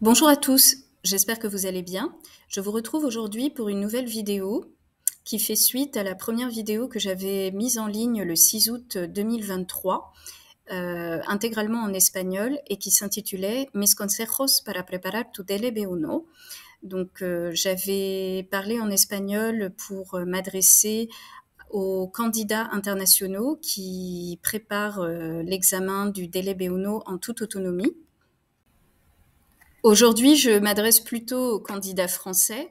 Bonjour à tous, j'espère que vous allez bien. Je vous retrouve aujourd'hui pour une nouvelle vidéo qui fait suite à la première vidéo que j'avais mise en ligne le 6 août 2023, intégralement en espagnol et qui s'intitulait Mis consejos para preparar tu DLB1. Donc j'avais parlé en espagnol pour m'adresser aux candidats internationaux qui préparent l'examen du DLB1 en toute autonomie. Aujourd'hui, je m'adresse plutôt aux candidats français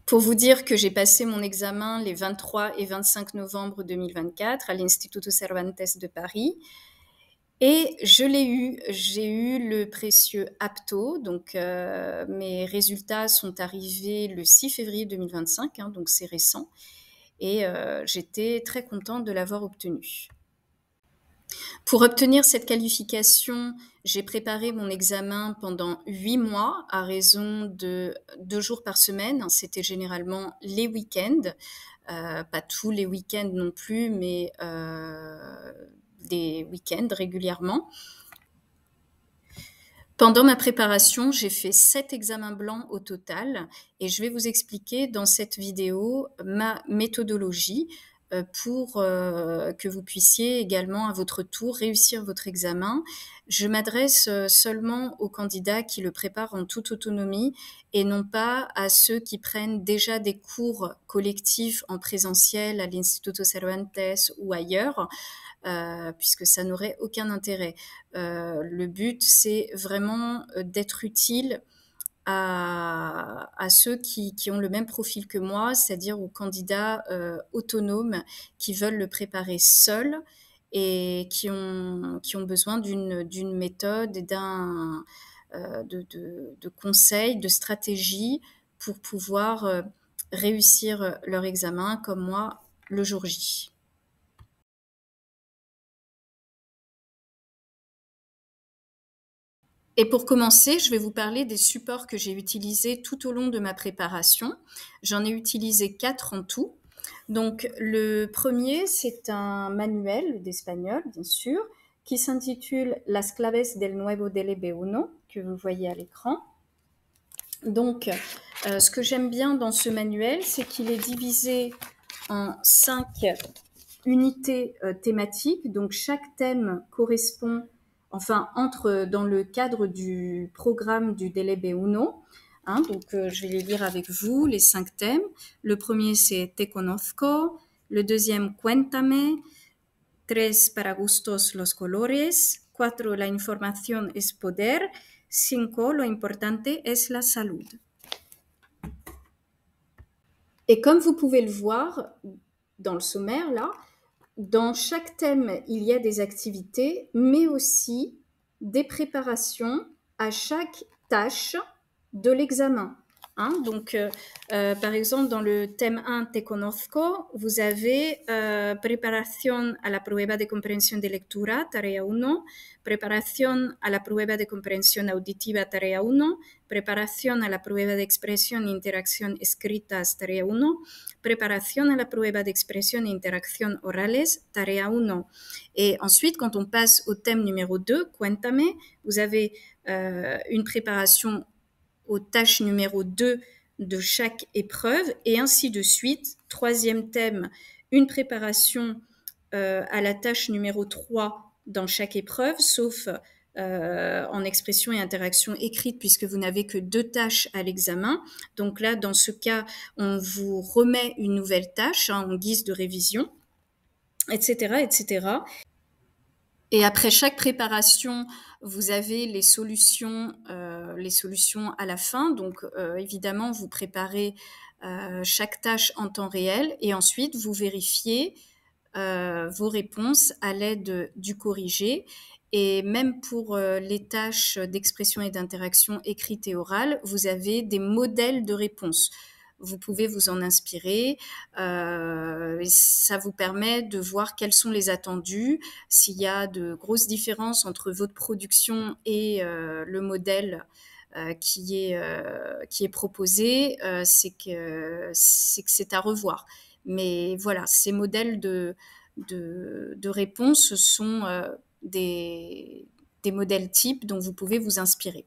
pour vous dire que j'ai passé mon examen les 23 et 25 novembre 2024 à l'Instituto Cervantes de Paris. Et je l'ai eu, j'ai eu le précieux apto, donc mes résultats sont arrivés le 6 février 2025, donc c'est récent, et j'étais très contente de l'avoir obtenu. Pour obtenir cette qualification, j'ai préparé mon examen pendant 8 mois à raison de 2 jours par semaine. C'était généralement les week-ends, pas tous les week-ends non plus, mais des week-ends régulièrement. Pendant ma préparation, j'ai fait 7 examens blancs au total et je vais vous expliquer dans cette vidéo ma méthodologie pour que vous puissiez également à votre tour réussir votre examen. Je m'adresse seulement aux candidats qui le préparent en toute autonomie et non pas à ceux qui prennent déjà des cours collectifs en présentiel à l'Instituto Cervantes ou ailleurs, puisque ça n'aurait aucun intérêt. Le but, c'est vraiment d'être utile à ceux qui ont le même profil que moi, c'est-à-dire aux candidats autonomes qui veulent le préparer seuls et qui ont besoin d'une méthode et de conseils, de stratégies pour pouvoir réussir leur examen comme moi le jour J. Et pour commencer, je vais vous parler des supports que j'ai utilisés tout au long de ma préparation. J'en ai utilisé 4 en tout. Donc le premier, c'est un manuel d'espagnol, bien sûr, qui s'intitule Las claves del nuevo DLB1, que vous voyez à l'écran. Donc, ce que j'aime bien dans ce manuel, c'est qu'il est divisé en 5 unités thématiques. Donc, chaque thème correspond, entre dans le cadre du programme du DLB1. Donc, je vais les lire avec vous, les 5 thèmes. Le premier, c'est Te conozco. Le deuxième, Cuéntame. 3, para gustos los colores. 4, la información es poder. 5, lo importante es la salud. Et comme vous pouvez le voir dans le sommaire, là, dans chaque thème, il y a des activités, mais aussi des préparations à chaque tâche de l'examen. Donc, par exemple, dans le thème 1, Te conozco, vous avez preparación a la prueba de comprensión de lectura, tarea 1, preparación a la prueba de comprensión auditiva, tarea 1, preparación a la prueba de expresión e interacción escritas, tarea 1, preparación a la prueba de expresión e interacción orales, tarea 1. Et ensuite, quand on passe au thème numéro 2, Cuéntame, vous avez une préparation aux tâches numéro 2 de chaque épreuve et ainsi de suite. Troisième thème, une préparation à la tâche numéro 3 dans chaque épreuve, sauf en expression et interaction écrite puisque vous n'avez que 2 tâches à l'examen. Donc là, dans ce cas, on vous remet une nouvelle tâche en guise de révision, etc., etc. Et après chaque préparation, vous avez les solutions à la fin. Donc, évidemment, vous préparez chaque tâche en temps réel et ensuite, vous vérifiez vos réponses à l'aide du corrigé. Et même pour les tâches d'expression et d'interaction écrite et orale, vous avez des modèles de réponses. Vous pouvez vous en inspirer. Ça vous permet de voir quels sont les attendus. S'il y a de grosses différences entre votre production et le modèle qui est proposé, c'est que c'est à revoir. Mais voilà, ces modèles de réponses sont des modèles types dont vous pouvez vous inspirer.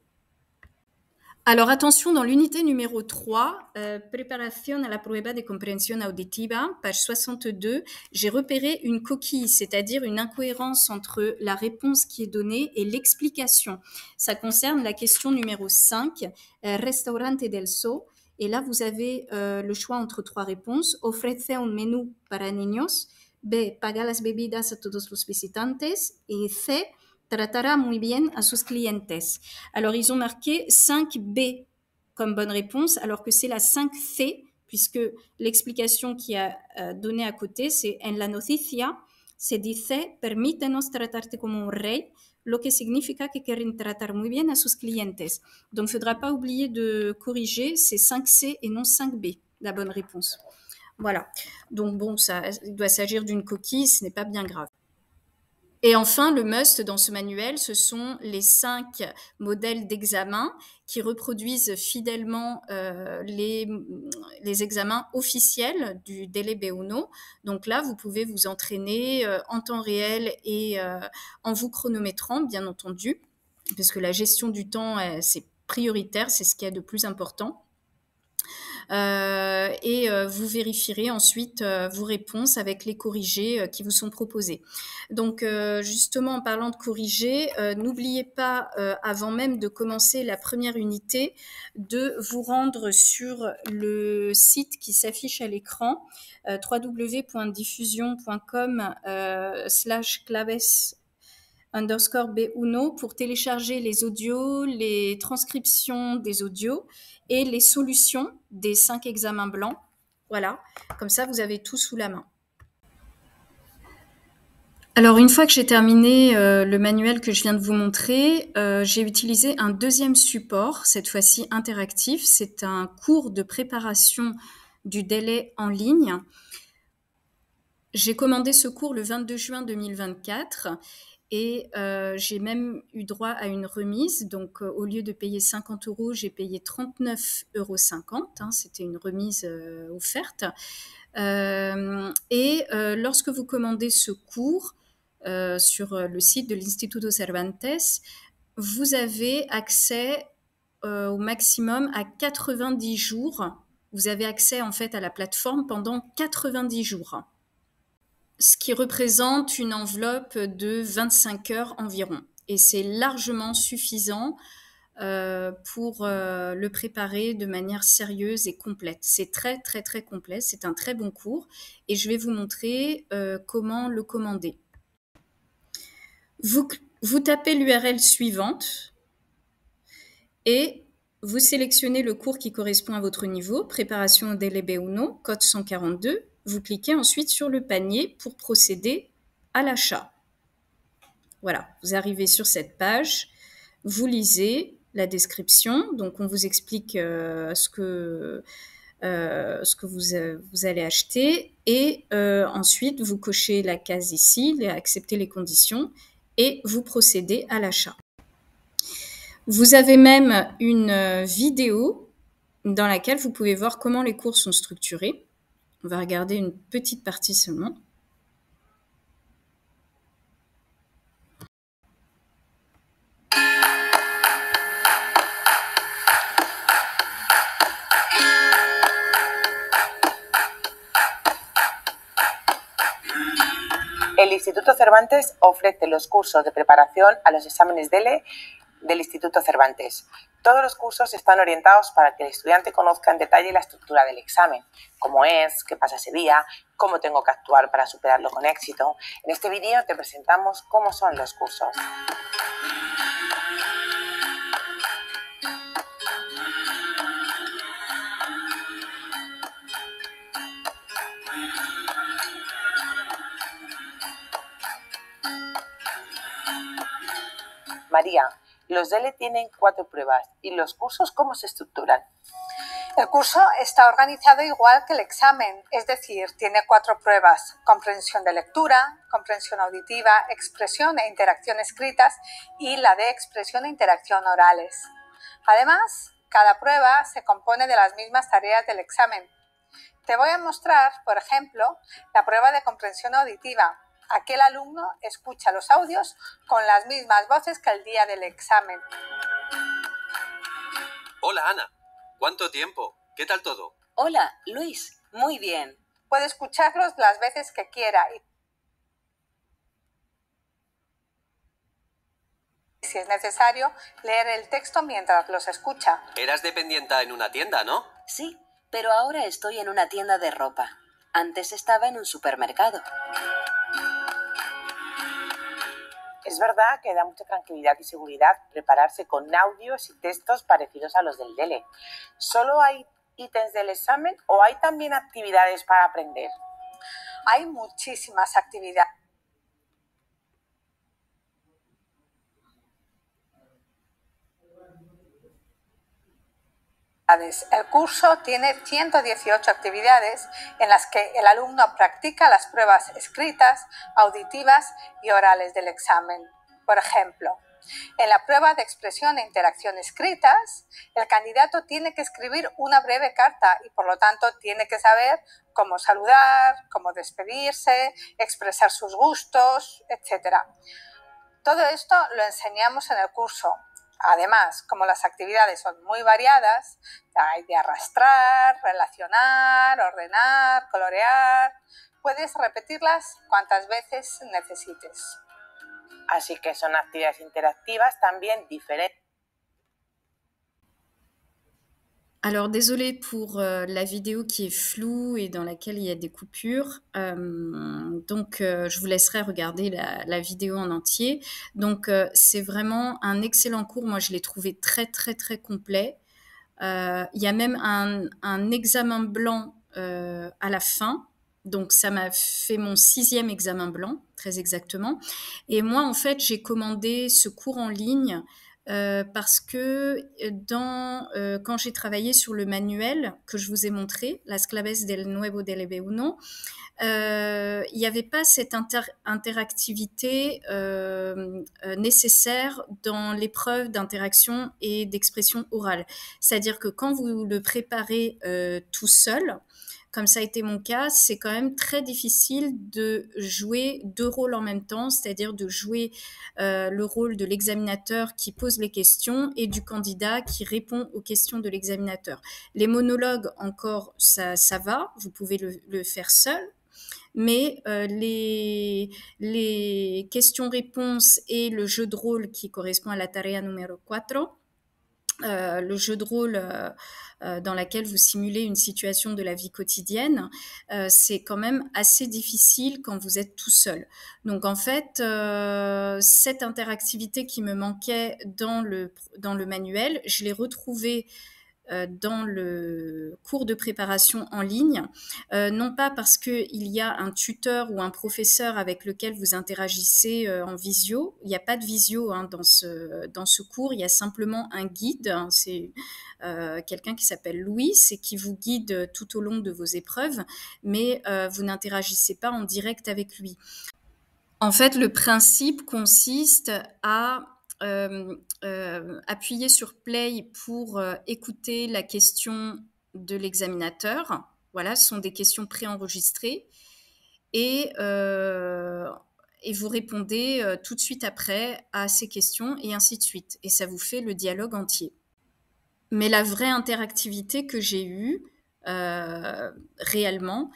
Alors attention, dans l'unité numéro 3, Preparación a la prueba de comprensión auditiva, page 62, j'ai repéré une coquille, c'est-à-dire une incohérence entre la réponse qui est donnée et l'explication. Ça concerne la question numéro 5, Restaurante del Sol. Et là, vous avez le choix entre 3 réponses. Ofrece un menú para niños. B. Paga las bebidas a todos los visitantes. Et C. Tratará muy bien a sus clientes. Alors, ils ont marqué 5B comme bonne réponse, alors que c'est la 5C, puisque l'explication qui a donnée à côté, c'est en la noticia se dice permítenos tratarte como un rey, lo que significa que quieren tratar muy bien a sus clientes. Donc, il ne faudra pas oublier de corriger, c'est 5C et non 5B, la bonne réponse. Voilà. Donc, bon, il doit s'agir d'une coquille, ce n'est pas bien grave. Et enfin, le must dans ce manuel, ce sont les 5 modèles d'examen qui reproduisent fidèlement les examens officiels du Dele B1. Donc là, vous pouvez vous entraîner en temps réel et en vous chronométrant, bien entendu, parce que la gestion du temps, c'est prioritaire, c'est ce qu'il y a de plus important. Et vous vérifierez ensuite vos réponses avec les corrigés qui vous sont proposés. Donc justement, en parlant de corrigés, n'oubliez pas, avant même de commencer la première unité, de vous rendre sur le site qui s'affiche à l'écran, www.diffusion.com/claves_B1 pour télécharger les audios, les transcriptions des audios et les solutions des 5 examens blancs. Voilà, comme ça vous avez tout sous la main. Alors une fois que j'ai terminé le manuel que je viens de vous montrer, j'ai utilisé un deuxième support, cette fois-ci interactif. C'est un cours de préparation du délai en ligne. J'ai commandé ce cours le 22 juin 2024 et j'ai même eu droit à une remise. Donc, au lieu de payer 50 €, j'ai payé 39,50 €. C'était une remise offerte. Et lorsque vous commandez ce cours sur le site de l'Instituto Cervantes, vous avez accès au maximum à 90 jours. Vous avez accès en fait à la plateforme pendant 90 jours. Ce qui représente une enveloppe de 25 heures environ. Et c'est largement suffisant pour le préparer de manière sérieuse et complète. C'est très, très, très complet. C'est un très bon cours. Et je vais vous montrer comment le commander. Vous tapez l'URL suivante et vous sélectionnez le cours qui correspond à votre niveau, préparation Dele B1, code 142. Vous cliquez ensuite sur le panier pour procéder à l'achat. Voilà, vous arrivez sur cette page, vous lisez la description, donc on vous explique ce que vous allez acheter et ensuite vous cochez la case ici, acceptez les conditions et vous procédez à l'achat. Vous avez même une vidéo dans laquelle vous pouvez voir comment les cours sont structurés. On va regarder une petite partie seulement. El Instituto Cervantes ofrece los cursos de preparación a los exámenes DELE del Instituto Cervantes. Todos los cursos están orientados para que el estudiante conozca en detalle la estructura del examen, cómo es, qué pasa ese día, cómo tengo que actuar para superarlo con éxito. En este vídeo te presentamos cómo son los cursos. María, los DELE tienen 4 pruebas. ¿Y los cursos cómo se estructuran? El curso está organizado igual que el examen, es decir, tiene 4 pruebas: comprensión de lectura, comprensión auditiva, expresión e interacción escritas y la de expresión e interacción orales. Además, cada prueba se compone de las mismas tareas del examen. Te voy a mostrar, por ejemplo, la prueba de comprensión auditiva. Aquí el alumno escucha los audios con las mismas voces que el día del examen. Hola, Ana. ¿Cuánto tiempo? ¿Qué tal todo? Hola, Luis. Muy bien. Puede escucharlos las veces que quiera y si es necesario, leer el texto mientras los escucha. Eras dependienta en una tienda, ¿no? Sí, pero ahora estoy en una tienda de ropa. Antes estaba en un supermercado. Es verdad que da mucha tranquilidad y seguridad prepararse con audios y textos parecidos a los del DELE. ¿Solo hay ítems del examen o hay también actividades para aprender? Hay muchísimas actividades. El curso tiene 118 actividades en las que el alumno practica las pruebas escritas, auditivas y orales del examen. Por ejemplo, en la prueba de expresión e interacción escritas, el candidato tiene que escribir una breve carta y por lo tanto tiene que saber cómo saludar, cómo despedirse, expresar sus gustos, etc. Todo esto lo enseñamos en el curso. Además, como las actividades son muy variadas, hay de arrastrar, relacionar, ordenar, colorear, puedes repetirlas cuantas veces necesites. Así que son actividades interactivas también diferentes. Alors désolée pour la vidéo qui est floue et dans laquelle il y a des coupures. Je vous laisserai regarder la vidéo en entier. Donc c'est vraiment un excellent cours. Moi, je l'ai trouvé très très très complet. Il y a même un examen blanc à la fin. Donc ça m'a fait mon 6e examen blanc, très exactement. Et moi, en fait, j'ai commandé ce cours en ligne parce que quand j'ai travaillé sur le manuel que je vous ai montré, Las claves del nuevo DLB1, il n'y avait pas cette interactivité nécessaire dans l'épreuve d'interaction et d'expression orale. C'est-à-dire que quand vous le préparez tout seul, comme ça a été mon cas, c'est quand même très difficile de jouer 2 rôles en même temps, c'est-à-dire de jouer le rôle de l'examinateur qui pose les questions et du candidat qui répond aux questions de l'examinateur. Les monologues, encore, ça va, vous pouvez le faire seul, mais les questions-réponses et le jeu de rôle qui correspond à la tarea numéro 4, le jeu de rôle dans laquelle vous simulez une situation de la vie quotidienne, c'est quand même assez difficile quand vous êtes tout seul. Donc en fait, cette interactivité qui me manquait dans le manuel, je l'ai retrouvée dans le cours de préparation en ligne, non pas parce qu'il y a un tuteur ou un professeur avec lequel vous interagissez en visio. Il n'y a pas de visio dans ce cours, il y a simplement un guide. C'est quelqu'un qui s'appelle Louis et qui vous guide tout au long de vos épreuves, mais vous n'interagissez pas en direct avec lui. En fait, le principe consiste à appuyer sur play pour écouter la question de l'examinateur. Voilà, ce sont des questions préenregistrées et vous répondez tout de suite après à ces questions et ainsi de suite. Et ça vous fait le dialogue entier. Mais la vraie interactivité que j'ai eue réellement,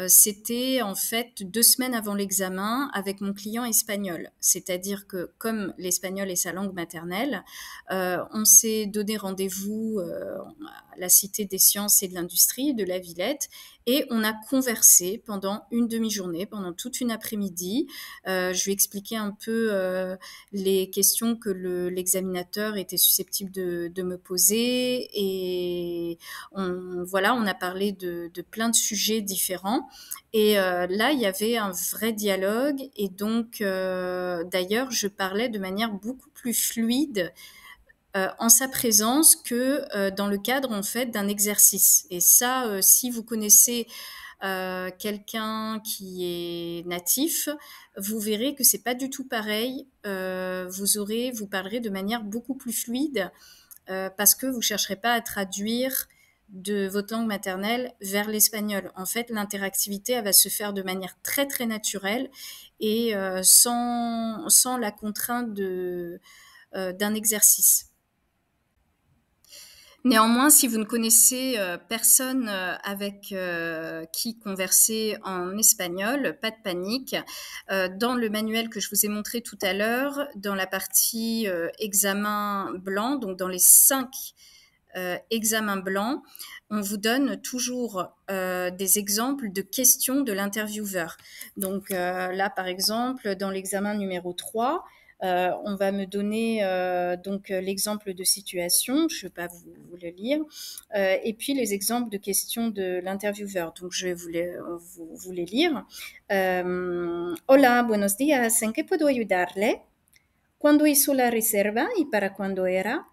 c'était en fait 2 semaines avant l'examen avec mon client espagnol. C'est-à-dire que comme l'espagnol est sa langue maternelle, on s'est donné rendez-vous à la Cité des Sciences et de l'Industrie de la Villette et on a conversé pendant une demi-journée, pendant toute une après-midi. Je lui ai expliqué un peu les questions que l'examinateur était susceptible de me poser et on a parlé de plein de sujets différents. Et là, il y avait un vrai dialogue et donc d'ailleurs, je parlais de manière beaucoup plus fluide en sa présence que dans le cadre en fait d'un exercice. Et ça, si vous connaissez quelqu'un qui est natif, vous verrez que c'est pas du tout pareil. Vous parlerez de manière beaucoup plus fluide parce que vous chercherez pas à traduire de votre langue maternelle vers l'espagnol. En fait, l'interactivité, elle va se faire de manière très très naturelle et sans la contrainte d'un exercice. Néanmoins, si vous ne connaissez personne avec qui converser en espagnol, pas de panique. Dans le manuel que je vous ai montré tout à l'heure, dans la partie examen blanc, donc dans les 5 examens blancs, on vous donne toujours des exemples de questions de l'intervieweur. Donc là, par exemple, dans l'examen numéro 3, on va me donner donc l'exemple de situation, je ne vais pas vous le lire, et puis les exemples de questions de l'intervieweur. Donc je vais vous les lire. Hola, buenos días, ¿en qué puedo ayudarle? ¿Cuándo hizo la reserva y para cuándo era?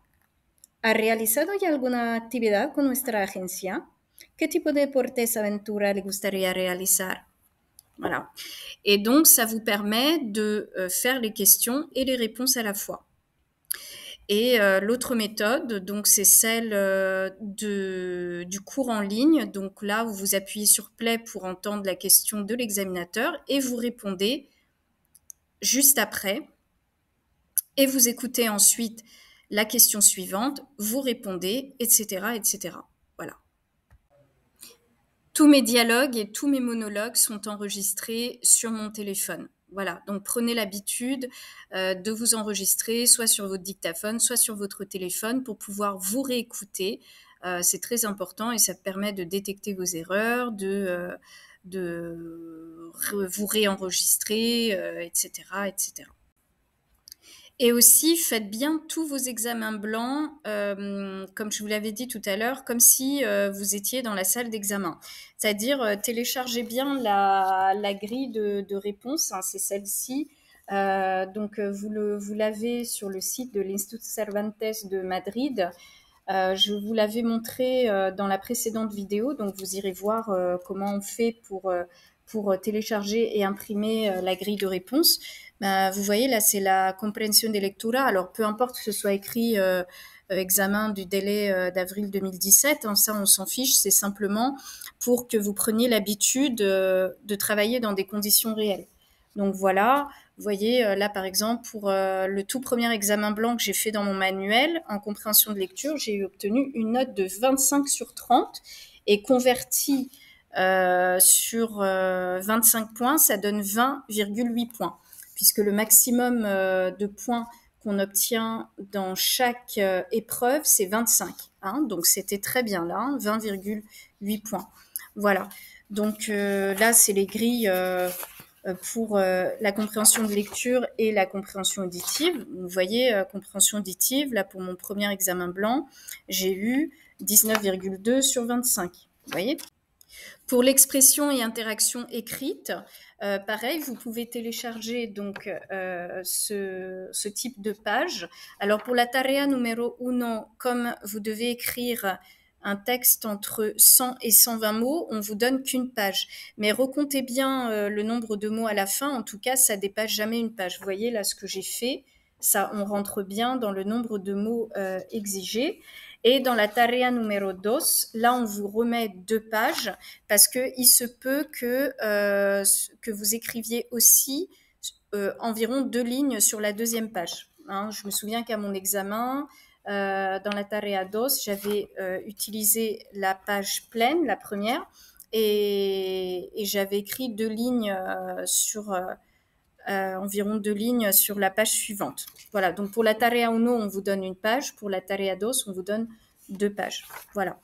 ¿Ha realizado ya alguna actividad con nuestra agencia? ¿Qué tipo de deportes, aventura le gustaría realizar? Voilà. Et donc, ça vous permet de faire les questions et les réponses à la fois. Et l'autre méthode, donc c'est celle du cours en ligne. Donc là, vous vous appuyez sur Play pour entendre la question de l'examinateur et vous répondez juste après. Et vous écoutez ensuite la question suivante, vous répondez, etc., etc. Voilà. Tous mes dialogues et tous mes monologues sont enregistrés sur mon téléphone. Voilà, donc prenez l'habitude de vous enregistrer soit sur votre dictaphone, soit sur votre téléphone pour pouvoir vous réécouter. C'est très important et ça permet de détecter vos erreurs, de vous réenregistrer, etc., etc. Et aussi, faites bien tous vos examens blancs, comme je vous l'avais dit tout à l'heure, comme si vous étiez dans la salle d'examen. C'est-à-dire, téléchargez bien la grille de réponse, hein, c'est celle-ci. Donc, vous l'avez sur le site de l'Institut Cervantes de Madrid. Je vous l'avais montré dans la précédente vidéo, donc vous irez voir comment on fait pour télécharger et imprimer la grille de réponse. Vous voyez, là, c'est la comprensión de lectura. Alors, peu importe que ce soit écrit examen du délai d'avril 2017, hein, ça, on s'en fiche. C'est simplement pour que vous preniez l'habitude de travailler dans des conditions réelles. Donc, voilà. Vous voyez, là, par exemple, pour le tout premier examen blanc que j'ai fait dans mon manuel, en compréhension de lecture, j'ai obtenu une note de 25 sur 30 et converti sur 25 points, ça donne 20,8 points. Puisque le maximum de points qu'on obtient dans chaque épreuve, c'est 25. Hein, donc, c'était très bien là, 20,8 points. Voilà. Donc, là, c'est les grilles pour la compréhension de lecture et la compréhension auditive. Vous voyez, compréhension auditive, là, pour mon premier examen blanc, j'ai eu 19,2 sur 25. Vous voyez ? Pour l'expression et interaction écrite, pareil, vous pouvez télécharger donc ce type de page. Alors pour la tarea numéro 1, comme vous devez écrire un texte entre 100 et 120 mots, on vous donne qu'une page. Mais recomptez bien le nombre de mots à la fin. En tout cas, ça dépasse jamais une page. Vous voyez là ce que j'ai fait. Ça, on rentre bien dans le nombre de mots exigés. Et dans la tarea numéro 2, là, on vous remet 2 pages parce qu'il se peut que vous écriviez aussi environ 2 lignes sur la deuxième page. Hein, je me souviens qu'à mon examen, dans la tarea 2, j'avais utilisé la page pleine, la première, et j'avais écrit 2 lignes sur... environ 2 lignes sur la page suivante. Voilà, donc pour la tarea 1, on vous donne une page, pour la tarea 2, on vous donne 2 pages. Voilà.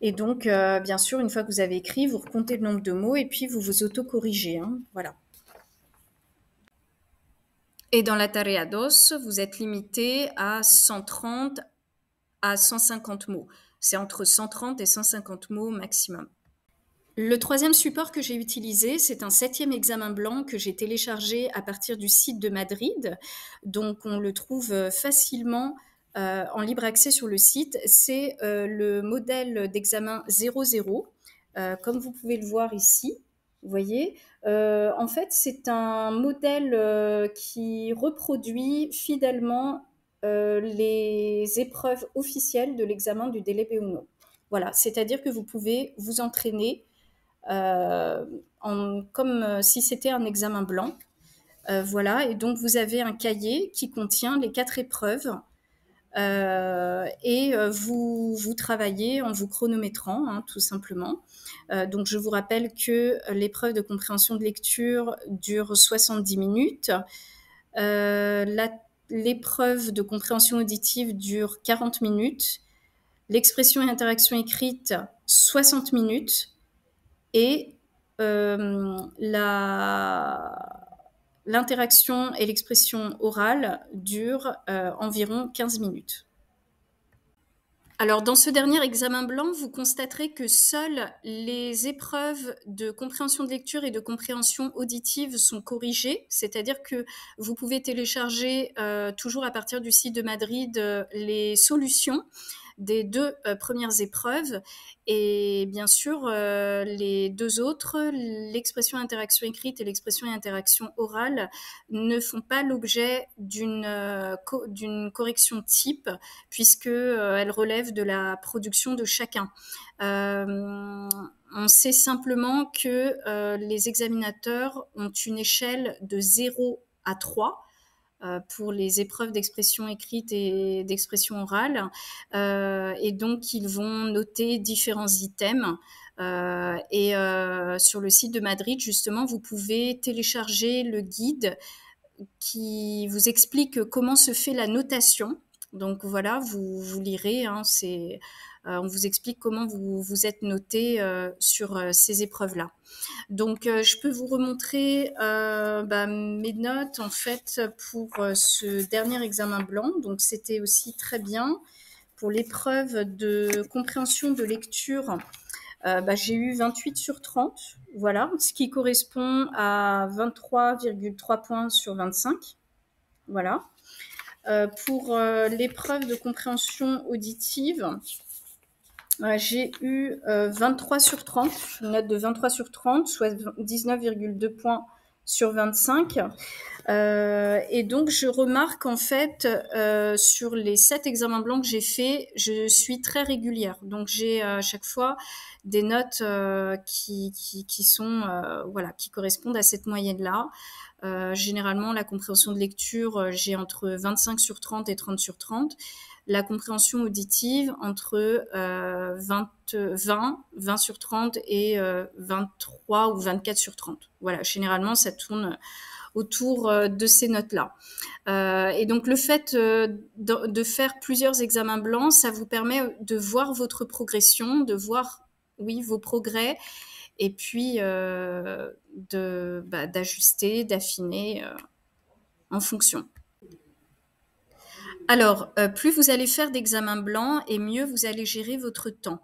Et donc, bien sûr, une fois que vous avez écrit, vous recomptez le nombre de mots et puis vous vous auto-corrigez. Hein, voilà. Et dans la tarea 2, vous êtes limité à 130 à 150 mots. C'est entre 130 et 150 mots maximum. Le troisième support que j'ai utilisé, c'est un 7e examen blanc que j'ai téléchargé à partir du site de Madrid. Donc, on le trouve facilement en libre accès sur le site. C'est le modèle d'examen 00, comme vous pouvez le voir ici. Vous voyez, en fait, c'est un modèle qui reproduit fidèlement les épreuves officielles de l'examen du délai B1. Voilà, c'est-à-dire que vous pouvez vous entraîner comme si c'était un examen blanc. Voilà, et donc vous avez un cahier qui contient les 4 épreuves vous travaillez en vous chronométrant, hein, tout simplement. Donc, je vous rappelle que l'épreuve de compréhension de lecture dure 70 minutes. L'épreuve de compréhension auditive dure 40 minutes. L'expression et interaction écrite, 60 minutes. Et l'interaction et l'expression orale durent environ 15 minutes. Alors, dans ce dernier examen blanc, vous constaterez que seules les épreuves de compréhension de lecture et de compréhension auditive sont corrigées, c'est-à-dire que vous pouvez télécharger toujours à partir du site de Madrid les solutions des 2 premières épreuves et bien sûr les 2 autres, l'expression interaction écrite et l'expression et interaction orale, ne font pas l'objet d'une correction type puisque elles relèvent de la production de chacun. On sait simplement que les examinateurs ont une échelle de 0 à 3 pour les épreuves d'expression écrite et d'expression orale. Et donc, ils vont noter différents items. Sur le site de Madrid, justement, vous pouvez télécharger le guide qui vous explique comment se fait la notation. Donc voilà, vous lirez, hein, on vous explique comment vous êtes noté sur ces épreuves-là. Donc, je peux vous remontrer mes notes, en fait, pour ce dernier examen blanc. Donc, c'était aussi très bien. Pour l'épreuve de compréhension de lecture, j'ai eu 28 sur 30, voilà, ce qui correspond à 23,3 points sur 25. Voilà. Pour l'épreuve de compréhension auditive, j'ai eu 23 sur 30, une note de 23 sur 30, soit 19,2 points sur 25. Et donc, je remarque en fait, sur les 7 examens blancs que j'ai faits, je suis très régulière. Donc, j'ai à chaque fois des notes qui correspondent à cette moyenne-là. Généralement, la compréhension de lecture, j'ai entre 25 sur 30 et 30 sur 30. La compréhension auditive entre 20 sur 30 et 23 ou 24 sur 30. Voilà, généralement, ça tourne autour de ces notes-là. Et donc, le fait de faire plusieurs examens blancs, ça vous permet de voir votre progression, de voir, vos progrès, et puis d'ajuster, d'affiner en fonction. Alors, plus vous allez faire d'examens blancs et mieux vous allez gérer votre temps.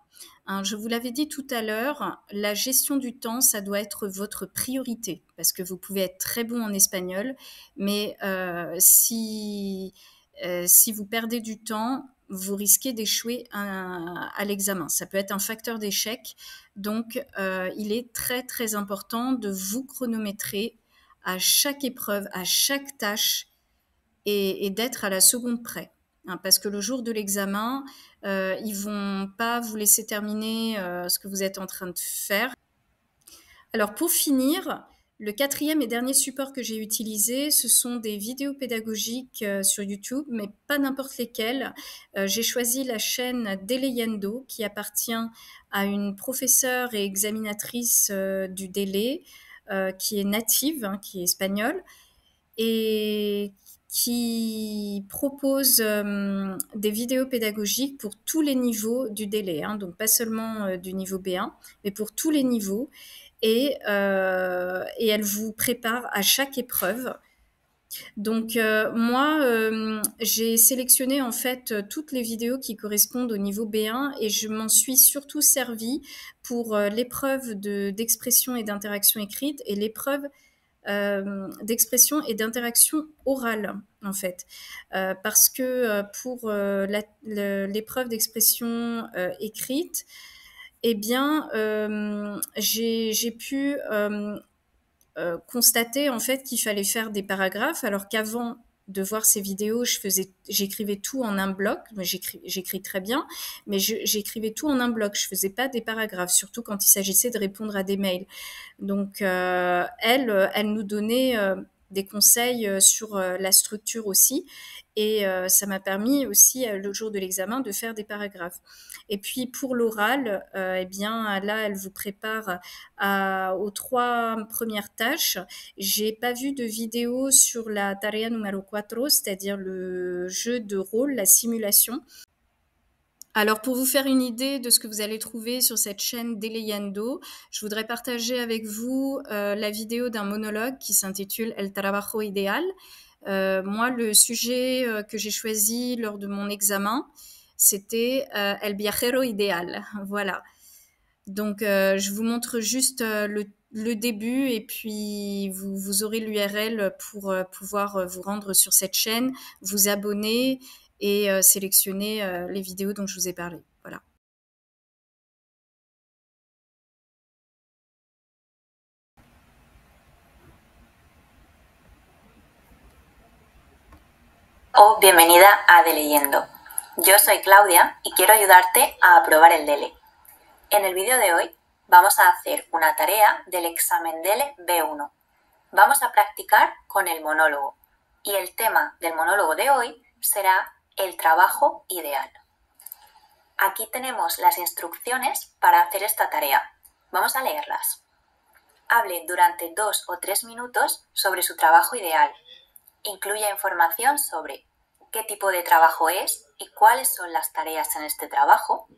Hein, je vous l'avais dit tout à l'heure, la gestion du temps, ça doit être votre priorité parce que vous pouvez être très bon en espagnol, mais si vous perdez du temps, vous risquez d'échouer à l'examen. Ça peut être un facteur d'échec. Donc, il est très, très important de vous chronométrer à chaque épreuve, à chaque tâche, et d'être à la seconde près. Hein, parce que le jour de l'examen, ils vont pas vous laisser terminer ce que vous êtes en train de faire. Alors, pour finir, le 4e et dernier support que j'ai utilisé, ce sont des vidéos pédagogiques sur YouTube, mais pas n'importe lesquelles. J'ai choisi la chaîne Deleyendo, qui appartient à une professeure et examinatrice du DELE, qui est native, hein, qui est espagnole, et qui propose des vidéos pédagogiques pour tous les niveaux du DELE, hein, donc pas seulement du niveau B1, mais pour tous les niveaux. Et elle vous prépare à chaque épreuve. Donc moi, j'ai sélectionné en fait toutes les vidéos qui correspondent au niveau B1 et je m'en suis surtout servie pour l'épreuve d'expression et d'interaction écrite et l'épreuve d'expression et d'interaction orale en fait, parce que pour l'épreuve d'expression écrite, eh bien, j'ai pu constater en fait qu'il fallait faire des paragraphes, alors qu'avant de voir ces vidéos, j'écrivais tout en un bloc. J'écris très bien, mais j'écrivais tout en un bloc. Je faisais pas des paragraphes, surtout quand il s'agissait de répondre à des mails. Donc, elle nous donnait des conseils sur la structure aussi. Et ça m'a permis aussi, le jour de l'examen, de faire des paragraphes. Et puis pour l'oral, eh bien là, elle vous prépare aux 3 premières tâches. J'ai pas vu de vidéo sur la tarea numéro 4, c'est-à-dire le jeu de rôle, la simulation. Alors, pour vous faire une idée de ce que vous allez trouver sur cette chaîne Deleyendo, je voudrais partager avec vous la vidéo d'un monologue qui s'intitule El trabajo ideal. Moi, le sujet que j'ai choisi lors de mon examen, c'était El viajero ideal. Voilà. Donc, je vous montre juste le début et puis vous aurez l'URL pour pouvoir vous rendre sur cette chaîne, vous abonner et sélectionner les vidéos dont je vous ai parlé. Voilà. O bienvenida a Deleyendo. Yo soy Claudia y quiero ayudarte a aprobar el DELE. En el vídeo de hoy vamos a hacer una tarea del examen DELE B1. Vamos a practicar con el monólogo y el tema del monólogo de hoy será el trabajo ideal. Aquí tenemos las instrucciones para hacer esta tarea. Vamos a leerlas. Hable durante 2 o 3 minutos sobre su trabajo ideal. Incluya información sobre qué tipo de trabajo es y cuáles son las tareas en este trabajo,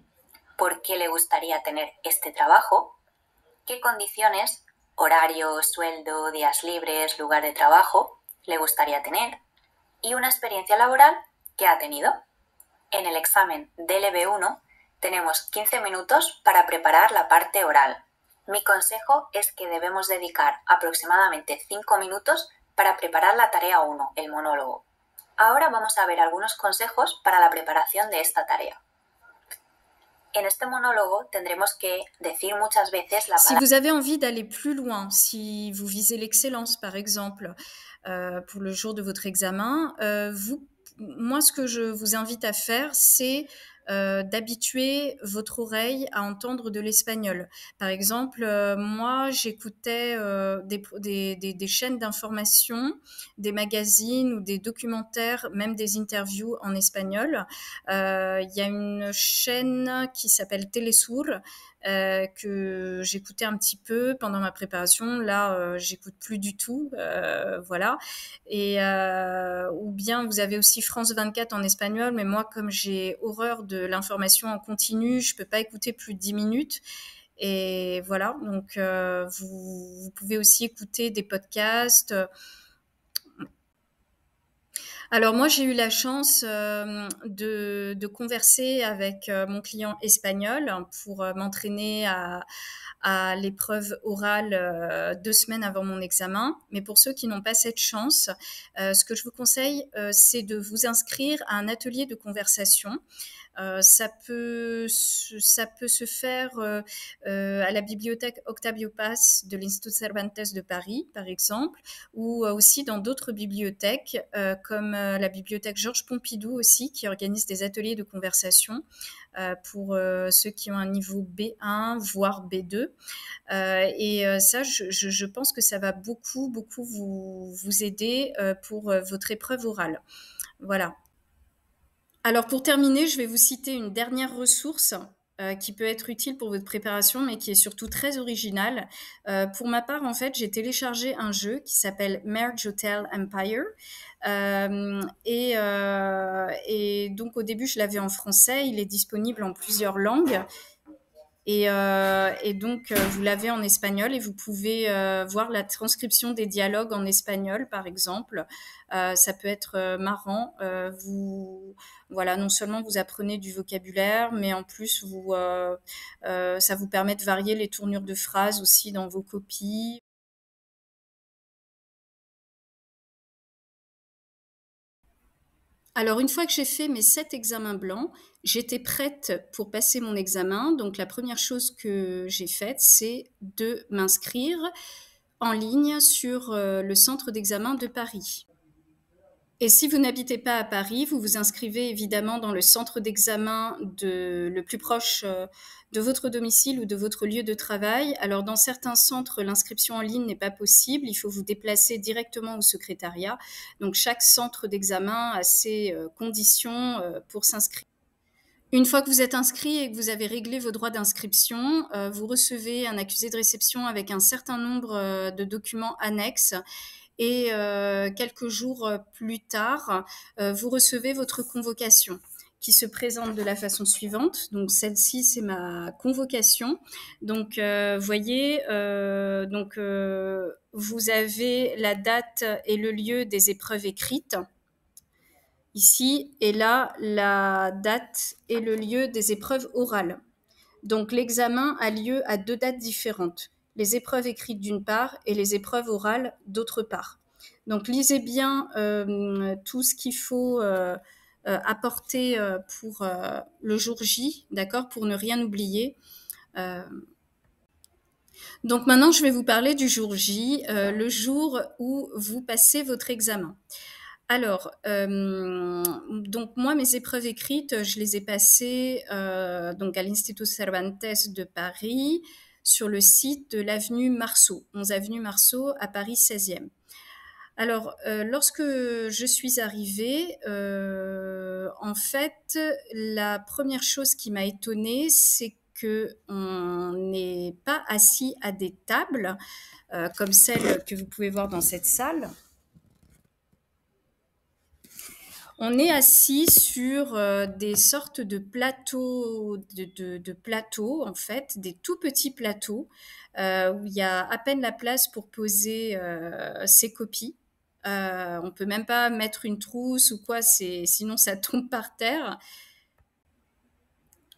por qué le gustaría tener este trabajo, qué condiciones, horario, sueldo, días libres, lugar de trabajo, le gustaría tener y una experiencia laboral que ha tenido. En el examen DLB1 tenemos 15 minutos para preparar la parte oral. Mi consejo es que debemos dedicar aproximadamente 5 minutos para preparar la tarea 1, el monólogo. Ahora vamos a ver algunos consejos para la preparación de esta tarea. En este monólogo tendremos que decir muchas veces la palabra. Si vous avez envie d'aller plus loin, si vous visez l'excellence par exemple, pour le jour de votre examen, moi ce que je vous invite à faire, c'est d'habituer votre oreille à entendre de l'espagnol. Par exemple, moi, j'écoutais des chaînes d'information, des magazines ou des documentaires, même des interviews en espagnol. Il y a une chaîne qui s'appelle Telesur, que j'écoutais un petit peu pendant ma préparation. Là, j'écoute plus du tout, voilà. Et ou bien vous avez aussi France 24 en espagnol, mais moi, comme j'ai horreur de l'information en continu, je peux pas écouter plus de 10 minutes. Et voilà, donc vous pouvez aussi écouter des podcasts. Alors moi, j'ai eu la chance de converser avec mon client espagnol pour m'entraîner à l'épreuve orale 2 semaines avant mon examen. Mais pour ceux qui n'ont pas cette chance, ce que je vous conseille, c'est de vous inscrire à un atelier de conversation. Ça peut se faire à la bibliothèque Octavio Paz de l'Institut Cervantes de Paris, par exemple, ou aussi dans d'autres bibliothèques, comme la bibliothèque Georges Pompidou aussi, qui organise des ateliers de conversation pour ceux qui ont un niveau B1, voire B2. Ça, je pense que ça va beaucoup vous aider pour votre épreuve orale. Voilà. Alors pour terminer, je vais vous citer une dernière ressource qui peut être utile pour votre préparation, mais qui est surtout très originale. Pour ma part, en fait, j'ai téléchargé un jeu qui s'appelle Merge Hotel Empire. Et donc au début, je l'avais en français. Il est disponible en plusieurs langues. Et donc, vous l'avez en espagnol et vous pouvez voir la transcription des dialogues en espagnol, par exemple. Ça peut être marrant. Voilà, non seulement vous apprenez du vocabulaire, mais en plus, ça vous permet de varier les tournures de phrases aussi dans vos copies. Alors, une fois que j'ai fait mes 7 examens blancs, j'étais prête pour passer mon examen. Donc, la première chose que j'ai faite, c'est de m'inscrire en ligne sur le centre d'examen de Paris. Et si vous n'habitez pas à Paris, vous vous inscrivez évidemment dans le centre d'examen le plus proche de votre domicile ou de votre lieu de travail. Alors dans certains centres, l'inscription en ligne n'est pas possible, il faut vous déplacer directement au secrétariat. Donc chaque centre d'examen a ses conditions pour s'inscrire. Une fois que vous êtes inscrit et que vous avez réglé vos droits d'inscription, vous recevez un accusé de réception avec un certain nombre de documents annexes. Et quelques jours plus tard, vous recevez votre convocation qui se présente de la façon suivante. Donc celle-ci, c'est ma convocation. Donc voyez, vous avez la date et le lieu des épreuves écrites ici, et là la date et le lieu des épreuves orales. Donc l'examen a lieu à 2 dates différentes, les épreuves écrites d'une part et les épreuves orales d'autre part. Donc lisez bien tout ce qu'il faut apporter pour le jour J, d'accord, pour ne rien oublier. Donc maintenant, je vais vous parler du jour J, le jour où vous passez votre examen. Alors, donc moi, mes épreuves écrites, je les ai passées donc à l'Institut Cervantes de Paris, sur le site de l'avenue Marceau, 11 avenue Marceau à Paris 16e. Alors, lorsque je suis arrivée, en fait, la première chose qui m'a étonnée, c'est qu'on n'est pas assis à des tables comme celles que vous pouvez voir dans cette salle. On est assis sur des sortes de plateaux, de plateaux, en fait, des tout petits plateaux où il y a à peine la place pour poser ses copies. On peut même pas mettre une trousse ou quoi, sinon ça tombe par terre.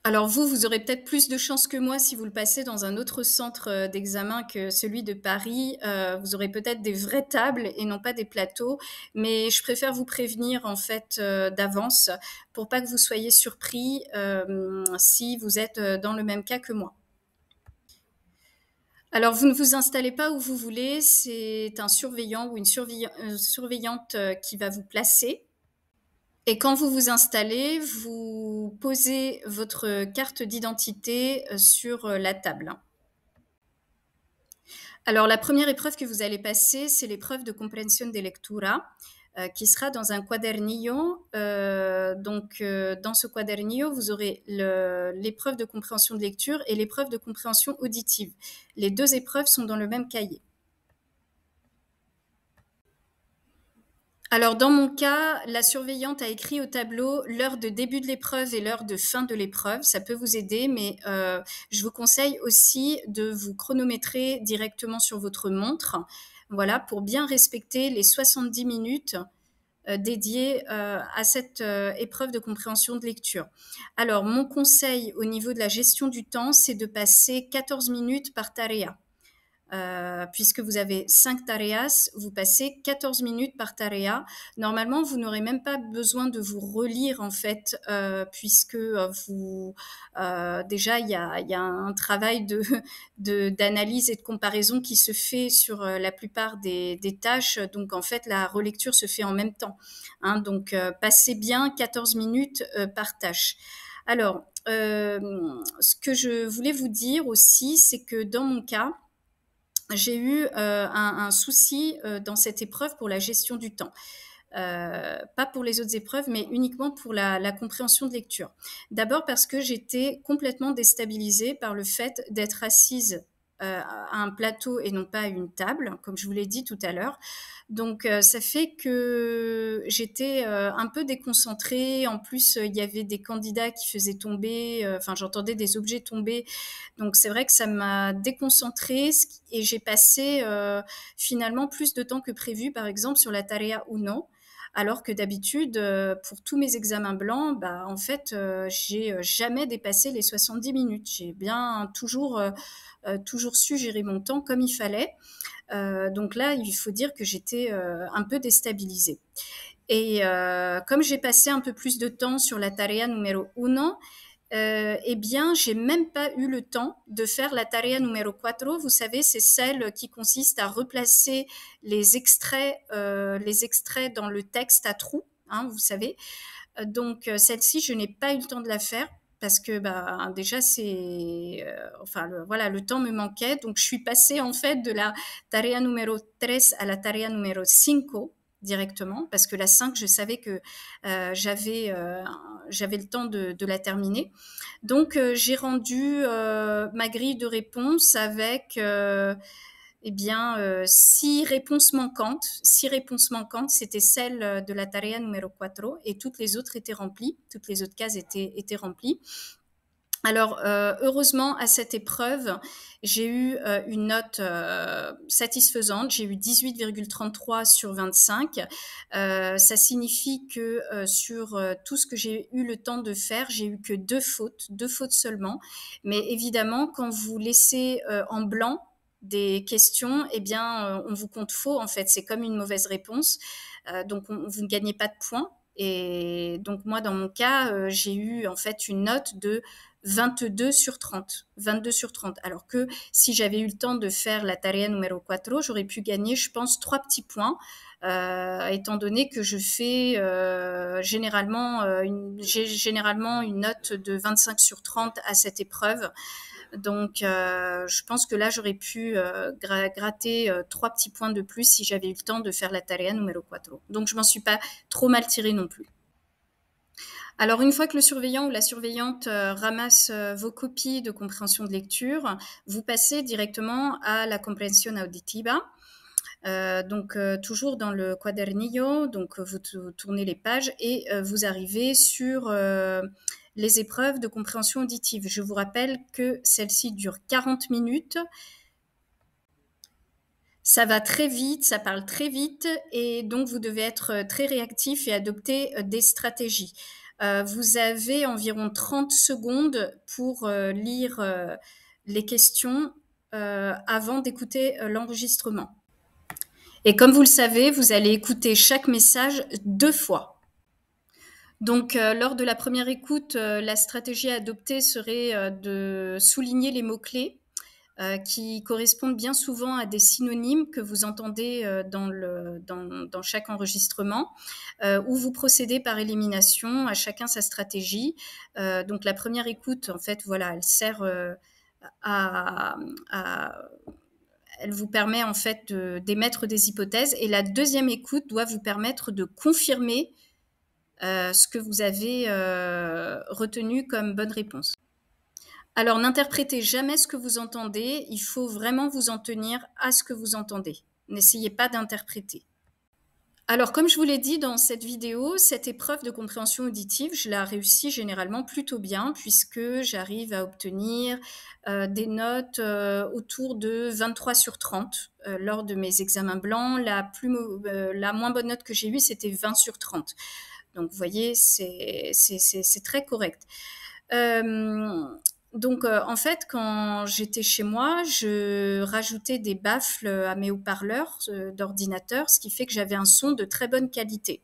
Alors vous aurez peut-être plus de chance que moi si vous le passez dans un autre centre d'examen que celui de Paris. Vous aurez peut-être des vraies tables et non pas des plateaux, mais je préfère vous prévenir en fait d'avance pour pas que vous soyez surpris si vous êtes dans le même cas que moi. Alors, vous ne vous installez pas où vous voulez, c'est un surveillant ou une surveillante qui va vous placer. Et quand vous vous installez, vous posez votre carte d'identité sur la table. Alors, la première épreuve que vous allez passer, c'est l'épreuve de comprensión de lectura, qui sera dans un quadernillo. Dans ce quadernillo, vous aurez l'épreuve de compréhension de lecture et l'épreuve de compréhension auditive. Les 2 épreuves sont dans le même cahier. Alors, dans mon cas, la surveillante a écrit au tableau l'heure de début de l'épreuve et l'heure de fin de l'épreuve. Ça peut vous aider, mais je vous conseille aussi de vous chronométrer directement sur votre montre, voilà, pour bien respecter les 70 minutes dédiées à cette épreuve de compréhension de lecture. Alors, mon conseil au niveau de la gestion du temps, c'est de passer 14 minutes par tarea. Puisque vous avez 5 tareas, vous passez 14 minutes par tarea. Normalement, vous n'aurez même pas besoin de vous relire en fait, puisque déjà il y a un travail d'analyse et de comparaison qui se fait sur la plupart des tâches. Donc en fait, la relecture se fait en même temps. Hein, donc passez bien 14 minutes par tâche. Alors, ce que je voulais vous dire aussi, c'est que dans mon cas, j'ai eu un souci dans cette épreuve pour la gestion du temps. Pas pour les autres épreuves, mais uniquement pour la compréhension de lecture. D'abord parce que j'étais complètement déstabilisée par le fait d'être assise à un plateau et non pas à une table, comme je vous l'ai dit tout à l'heure. Donc, ça fait que j'étais un peu déconcentrée. En plus, il y avait des candidats qui faisaient tomber, j'entendais des objets tomber. Donc, c'est vrai que ça m'a déconcentrée et j'ai passé finalement plus de temps que prévu, par exemple, sur la tarea uno. Alors que d'habitude, pour tous mes examens blancs, en fait, j'ai jamais dépassé les 70 minutes. J'ai bien toujours su gérer mon temps comme il fallait. Donc là, il faut dire que j'étais un peu déstabilisée. Et comme j'ai passé un peu plus de temps sur la tarea numéro 1, eh bien, j'ai même pas eu le temps de faire la tarea numéro 4. Vous savez, c'est celle qui consiste à replacer les extraits dans le texte à trous, hein, vous savez. Donc, celle-ci, je n'ai pas eu le temps de la faire parce que déjà, le temps me manquait. Donc, je suis passée en fait de la tarea numéro 3 à la tarea numéro 5 directement, parce que la 5, je savais que j'avais le temps de la terminer. Donc, j'ai rendu ma grille de réponse avec 6 réponses manquantes. 6 réponses manquantes, c'était celle de la tarea numéro 4 et toutes les autres étaient remplies. Toutes les autres cases étaient remplies. Alors, heureusement, à cette épreuve, j'ai eu une note satisfaisante. J'ai eu 18,33 sur 25. Ça signifie que sur tout ce que j'ai eu le temps de faire, j'ai eu que 2 fautes seulement. Mais évidemment, quand vous laissez en blanc des questions, eh bien, on vous compte faux, en fait. C'est comme une mauvaise réponse. Donc, vous ne gagnez pas de points. Et donc, moi, dans mon cas, j'ai eu en fait une note de 22 sur 30. 22 sur 30. Alors que si j'avais eu le temps de faire la tarea numéro 4, j'aurais pu gagner, je pense, 3 petits points, étant donné que je fais j'ai généralement une note de 25 sur 30 à cette épreuve. Donc, je pense que là, j'aurais pu gratter 3 petits points de plus si j'avais eu le temps de faire la tarea numéro 4. Donc, je m'en suis pas trop mal tirée non plus. Alors, une fois que le surveillant ou la surveillante ramasse vos copies de compréhension de lecture, vous passez directement à la comprensión auditiva. Toujours dans le quadernillo, donc vous tournez les pages et vous arrivez sur les épreuves de compréhension auditive. Je vous rappelle que celle-ci dure 40 minutes. Ça va très vite, ça parle très vite et donc vous devez être très réactif et adopter des stratégies. Vous avez environ 30 secondes pour lire les questions avant d'écouter l'enregistrement. Et comme vous le savez, vous allez écouter chaque message 2 fois. Donc, lors de la première écoute, la stratégie à adopter serait de souligner les mots-clés qui correspondent bien souvent à des synonymes que vous entendez dans chaque enregistrement, où vous procédez par élimination, à chacun sa stratégie. Donc, la première écoute, en fait, voilà, elle sert elle vous permet en fait d'émettre des hypothèses et la deuxième écoute doit vous permettre de confirmer ce que vous avez retenu comme bonne réponse. Alors, n'interprétez jamais ce que vous entendez, il faut vraiment vous en tenir à ce que vous entendez. N'essayez pas d'interpréter. Alors, comme je vous l'ai dit dans cette vidéo, cette épreuve de compréhension auditive, je la réussis généralement plutôt bien puisque j'arrive à obtenir des notes autour de 23 sur 30 lors de mes examens blancs. La moins bonne note que j'ai eue, c'était 20 sur 30. Donc, vous voyez, c'est très correct. En fait, quand j'étais chez moi, je rajoutais des baffles à mes haut-parleurs d'ordinateur, ce qui fait que j'avais un son de très bonne qualité.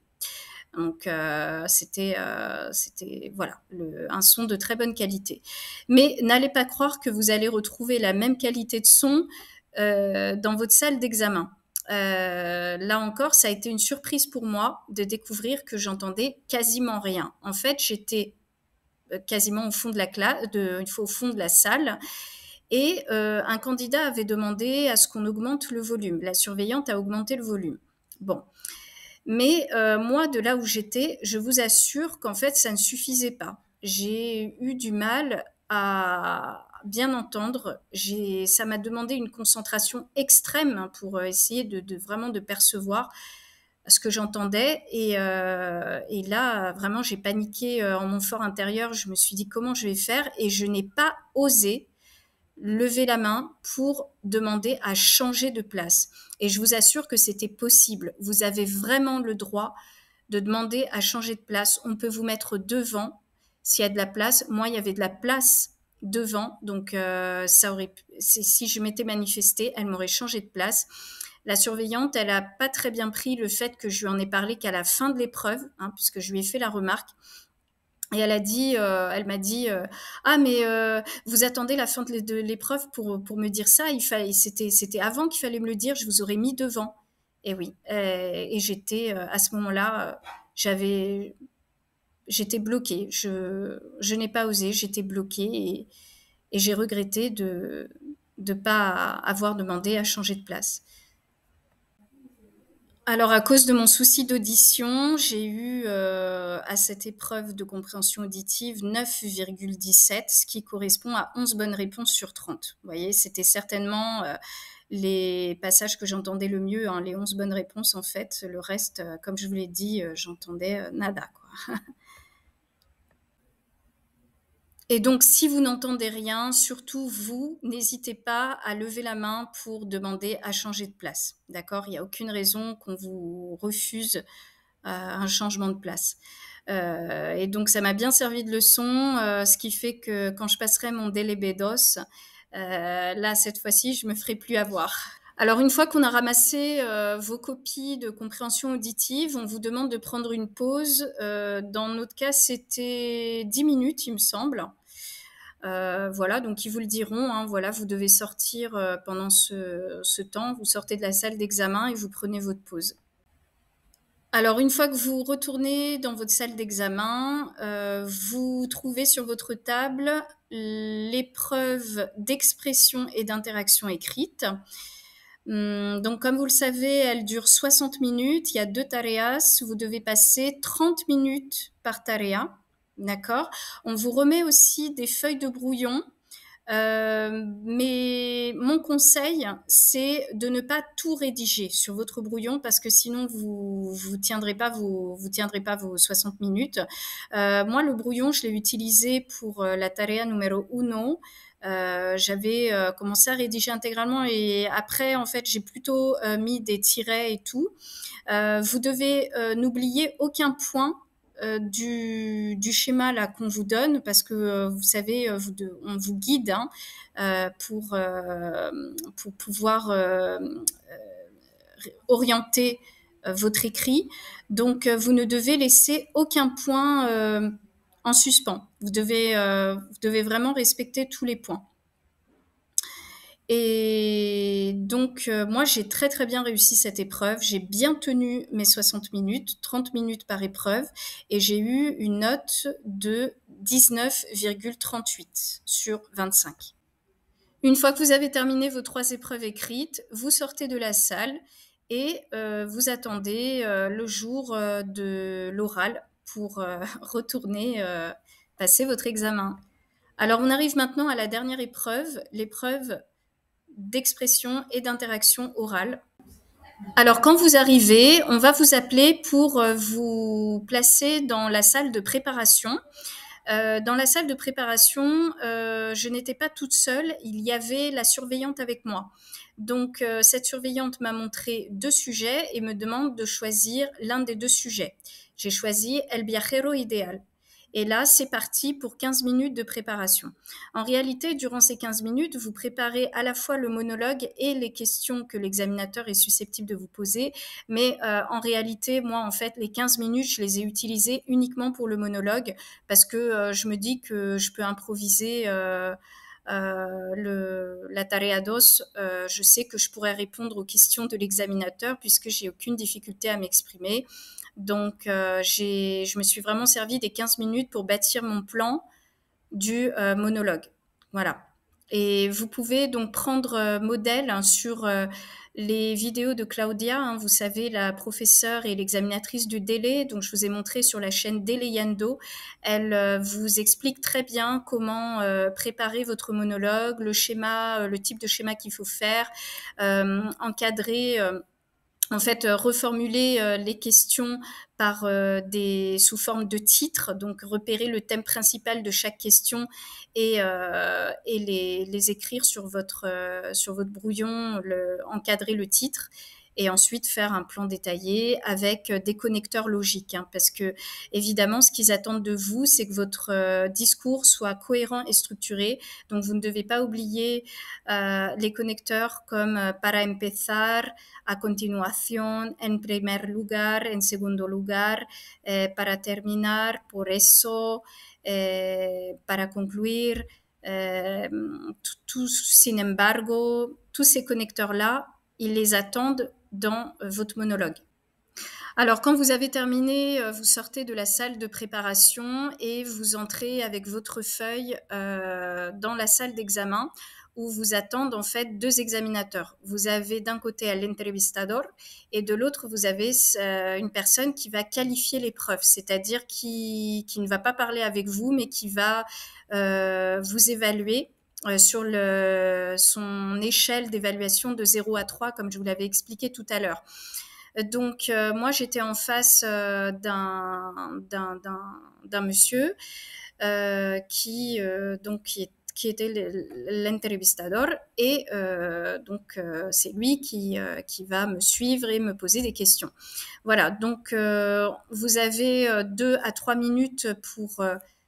Donc, c'était voilà, un son de très bonne qualité. Mais n'allez pas croire que vous allez retrouver la même qualité de son dans votre salle d'examen. Là encore, ça a été une surprise pour moi de découvrir que j'entendais quasiment rien. En fait, j'étais quasiment au fond de au fond de la salle. Et un candidat avait demandé à ce qu'on augmente le volume. La surveillante a augmenté le volume. Bon. Mais moi, de là où j'étais, je vous assure qu'en fait, ça ne suffisait pas. J'ai eu du mal à bien entendre. Ça m'a demandé une concentration extrême pour essayer vraiment de percevoir ce que j'entendais et là vraiment j'ai paniqué en mon fort intérieur. Je me suis dit comment je vais faire et je n'ai pas osé lever la main pour demander à changer de place et je vous assure que c'était possible. Vous avez vraiment le droit de demander à changer de place. On peut vous mettre devant s'il y a de la place. Moi il y avait de la place devant donc si je m'étais manifestée, elle m'aurait changé de place. La surveillante, elle n'a pas très bien pris le fait que je lui en ai parlé qu'à la fin de l'épreuve, puisque je lui ai fait la remarque. Et elle m'a dit, ah mais vous attendez la fin de l'épreuve pour me dire ça. C'était avant qu'il fallait me le dire. Je vous aurais mis devant. Et oui. Et j'étais à ce moment-là, j'étais bloquée. Je n'ai pas osé. J'étais bloquée et j'ai regretté de pas avoir demandé à changer de place. Alors, à cause de mon souci d'audition, j'ai eu à cette épreuve de compréhension auditive 9,17, ce qui correspond à 11 bonnes réponses sur 30. Vous voyez, c'était certainement les passages que j'entendais le mieux, hein, les 11 bonnes réponses en fait. Le reste, comme je vous l'ai dit, j'entendais nada, quoi. Et donc, si vous n'entendez rien, surtout vous, n'hésitez pas à lever la main pour demander à changer de place. D'accord? Il n'y a aucune raison qu'on vous refuse un changement de place. Et donc, ça m'a bien servi de leçon, ce qui fait que quand je passerai mon délai BEDOS, là, cette fois-ci, je me ferai plus avoir. Alors, une fois qu'on a ramassé vos copies de compréhension auditive, on vous demande de prendre une pause. Dans notre cas, c'était 10 minutes, il me semble. Voilà, donc ils vous le diront, hein, voilà, vous devez sortir pendant ce temps, vous sortez de la salle d'examen et vous prenez votre pause. Alors, une fois que vous retournez dans votre salle d'examen, vous trouvez sur votre table l'épreuve d'expression et d'interaction écrite. Donc, comme vous le savez, elle dure 60 minutes. Il y a 2 tareas. Vous devez passer 30 minutes par tarea. D'accord? On vous remet aussi des feuilles de brouillon. Mais mon conseil, c'est de ne pas tout rédiger sur votre brouillon parce que sinon vous tiendrez pas vos 60 minutes. Moi, le brouillon, je l'ai utilisé pour la tarea numéro 1. J'avais commencé à rédiger intégralement et après, en fait, j'ai plutôt mis des tirets et tout. Vous devez n'oublier aucun point du schéma là qu'on vous donne parce que vous savez on vous guide pour pouvoir orienter votre écrit, donc vous ne devez laisser aucun point en suspens. Vous devez vraiment respecter tous les points. Et donc, moi, j'ai très, très bien réussi cette épreuve. J'ai bien tenu mes 60 minutes, 30 minutes par épreuve, et j'ai eu une note de 19,38 sur 25. Une fois que vous avez terminé vos 3 épreuves écrites, vous sortez de la salle et vous attendez le jour de l'oral pour retourner passer votre examen. Alors, on arrive maintenant à la dernière épreuve, l'épreuve d'expression et d'interaction orale. Alors, quand vous arrivez, on va vous appeler pour vous placer dans la salle de préparation. Dans la salle de préparation, je n'étais pas toute seule, il y avait la surveillante avec moi. Donc, cette surveillante m'a montré 2 sujets et me demande de choisir l'un des 2 sujets. J'ai choisi El Viajero Ideal. Et là, c'est parti pour 15 minutes de préparation. En réalité, durant ces 15 minutes, vous préparez à la fois le monologue et les questions que l'examinateur est susceptible de vous poser. Mais en réalité, moi, en fait, les 15 minutes, je les ai utilisées uniquement pour le monologue parce que je me dis que je peux improviser la tarea 2. Je sais que je pourrais répondre aux questions de l'examinateur puisque j'ai aucune difficulté à m'exprimer. Donc, je me suis vraiment servi des 15 minutes pour bâtir mon plan du monologue. Voilà. Et vous pouvez donc prendre modèle sur les vidéos de Claudia. Hein, vous savez, la professeure et l'examinatrice du délai. Donc, je vous ai montré sur la chaîne Delayando. Elle vous explique très bien comment préparer votre monologue, le schéma, le type de schéma qu'il faut faire, encadrer... En fait, reformuler les questions par sous forme de titres, donc repérer le thème principal de chaque question et les écrire sur votre brouillon, encadrer le titre. et ensuite faire un plan détaillé avec des connecteurs logiques, hein, parce que évidemment, ce qu'ils attendent de vous, c'est que votre discours soit cohérent et structuré. Donc, vous ne devez pas oublier les connecteurs comme para empezar, a continuación, en primer lugar, en segundo lugar, para terminar, por eso, para concluir. Sin embargo, tous ces connecteurs-là, ils les attendent dans votre monologue. Alors, quand vous avez terminé, vous sortez de la salle de préparation et vous entrez avec votre feuille dans la salle d'examen où vous attendent en fait 2 examinateurs. Vous avez d'un côté l'entrevistador et de l'autre, vous avez une personne qui va qualifier l'épreuve, c'est-à-dire qui ne va pas parler avec vous, mais qui va vous évaluer sur son échelle d'évaluation de 0 à 3, comme je vous l'avais expliqué tout à l'heure. Donc, moi, j'étais en face d'un monsieur qui était l'entrevistador et donc c'est lui qui va me suivre et me poser des questions. Voilà, donc vous avez 2 à 3 minutes pour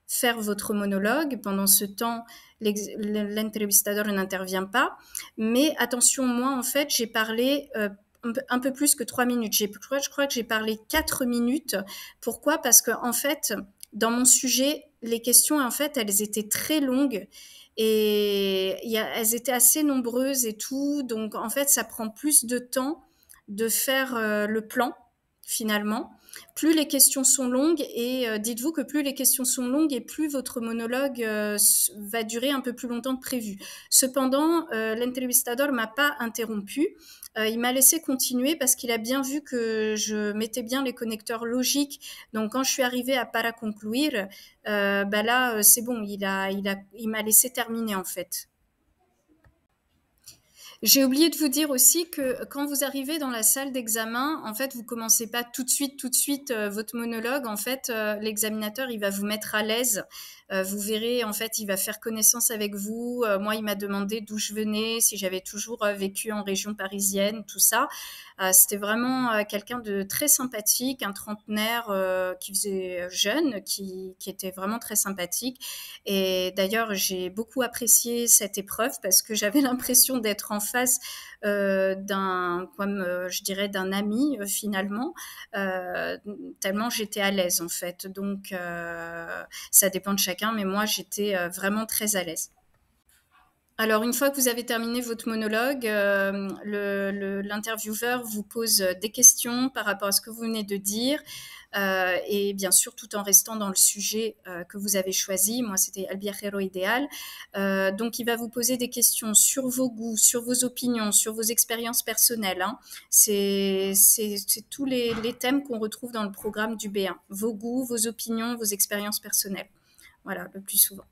faire votre monologue. Pendant ce temps, l'entrevistador n'intervient pas. Mais attention, moi, en fait, j'ai parlé un peu plus que 3 minutes. Je crois que j'ai parlé 4 minutes. Pourquoi ? Parce que, en fait, dans mon sujet, les questions, en fait, elles étaient très longues et elles étaient assez nombreuses et tout. Donc, en fait, ça prend plus de temps de faire le plan, finalement. Plus les questions sont longues et dites-vous que plus les questions sont longues et plus votre monologue va durer un peu plus longtemps que prévu. Cependant, l'entrevistador m'a pas interrompu. Il m'a laissé continuer parce qu'il a bien vu que je mettais bien les connecteurs logiques. Donc, quand je suis arrivée à para concluir, là, c'est bon, il m'a laissé terminer en fait. J'ai oublié de vous dire aussi que quand vous arrivez dans la salle d'examen, en fait, vous commencez pas tout de suite votre monologue. En fait, l'examinateur, il va vous mettre à l'aise. Vous verrez, en fait, il va faire connaissance avec vous. Moi, il m'a demandé d'où je venais, si j'avais toujours vécu en région parisienne, tout ça. C'était vraiment quelqu'un de très sympathique, un trentenaire qui faisait jeune, qui était vraiment très sympathique. Et d'ailleurs, j'ai beaucoup apprécié cette épreuve parce que j'avais l'impression d'être en face d'un ami finalement, tellement j'étais à l'aise en fait. Donc, ça dépend de chacun, mais moi, j'étais vraiment très à l'aise. Alors, une fois que vous avez terminé votre monologue, l'intervieweur vous pose des questions par rapport à ce que vous venez de dire et bien sûr, tout en restant dans le sujet que vous avez choisi. Moi, c'était El Viajero Ideal. Donc, il va vous poser des questions sur vos goûts, sur vos opinions, sur vos expériences personnelles. Hein. C'est tous les thèmes qu'on retrouve dans le programme du B1. Vos goûts, vos opinions, vos expériences personnelles. Voilà, le plus souvent.